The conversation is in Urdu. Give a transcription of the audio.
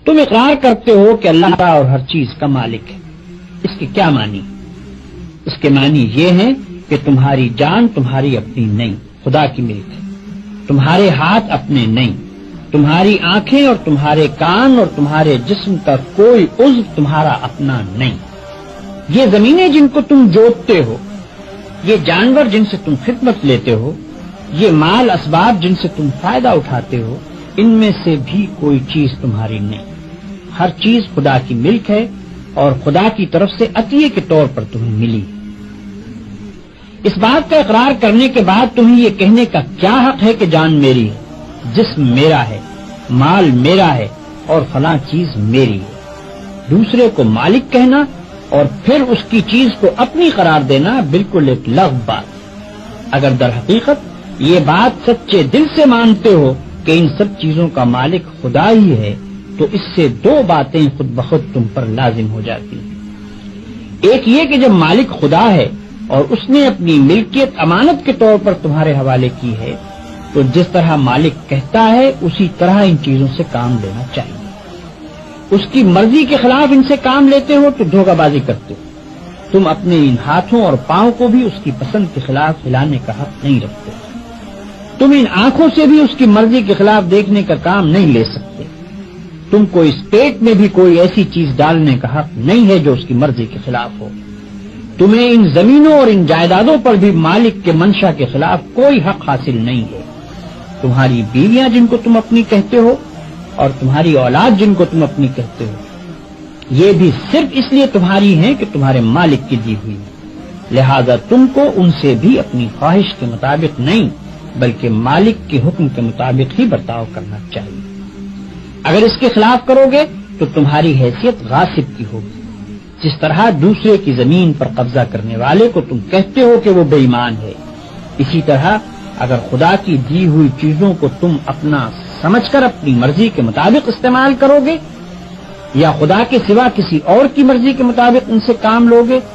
تم اقرار کرتے ہو کہ اللہ تعالیٰ اور ہر چیز کا مالک ہے. اس کے کیا معنی؟ اس کے معنی یہ ہیں کہ تمہاری جان تمہاری اپنی نہیں، خدا کی ملک ہے. تمہارے ہاتھ اپنے نہیں، تمہاری آنکھیں اور تمہارے کان اور تمہارے جسم کا کوئی عضو تمہارا اپنا نہیں. یہ زمینیں جن کو تم جوتتے ہو، یہ جانور جن سے تم خدمت لیتے ہو، یہ مال اسباب جن سے تم فائدہ اٹھاتے ہو، ان میں سے بھی کوئی چیز تمہاری نہیں. ہر چیز خدا کی ملک ہے اور خدا کی طرف سے عطیے کے طور پر تمہیں ملی. اس بات کا اقرار کرنے کے بعد تمہیں یہ کہنے کا کیا حق ہے کہ جان میری ہے، جسم میرا ہے، مال میرا ہے اور فلاں چیز میری ہے. دوسرے کو مالک کہنا اور پھر اس کی چیز کو اپنی قرار دینا بالکل ایک لغو بات. اگر در حقیقت یہ بات سچے دل سے مانتے ہو کہ ان سب چیزوں کا مالک خدا ہی ہے تو اس سے دو باتیں خود بخود تم پر لازم ہو جاتی ہیں. ایک یہ کہ جب مالک خدا ہے اور اس نے اپنی ملکیت امانت کے طور پر تمہارے حوالے کی ہے تو جس طرح مالک کہتا ہے اسی طرح ان چیزوں سے کام لینا چاہیے. اس کی مرضی کے خلاف ان سے کام لیتے ہو تو دھوکہ بازی کرتے ہو. تم اپنے ان ہاتھوں اور پاؤں کو بھی اس کی پسند کے خلاف ہلانے کا حق نہیں رکھتے. تم ان آنکھوں سے بھی اس کی مرضی کے خلاف دیکھنے کا کام نہیں لے سکتے. تم کو اس پیٹ میں بھی کوئی ایسی چیز ڈالنے کا حق نہیں ہے جو اس کی مرضی کے خلاف ہو. تمہیں ان زمینوں اور ان جائیدادوں پر بھی مالک کے منشا کے خلاف کوئی حق حاصل نہیں ہے. تمہاری بیویاں جن کو تم اپنی کہتے ہو اور تمہاری اولاد جن کو تم اپنی کہتے ہو، یہ بھی صرف اس لیے تمہاری ہیں کہ تمہارے مالک کی دی ہوئی. لہذا تم کو ان سے بھی اپنی خواہش کے مطابق نہیں بلکہ مالک کے حکم کے مطابق ہی برتاؤ کرنا چاہیے. اگر اس کے خلاف کرو گے تو تمہاری حیثیت غاصب کی ہوگی. جس طرح دوسرے کی زمین پر قبضہ کرنے والے کو تم کہتے ہو کہ وہ بے ایمان ہے، اسی طرح اگر خدا کی دی ہوئی چیزوں کو تم اپنا سمجھ کر اپنی مرضی کے مطابق استعمال کرو گے یا خدا کے سوا کسی اور کی مرضی کے مطابق ان سے کام لوگے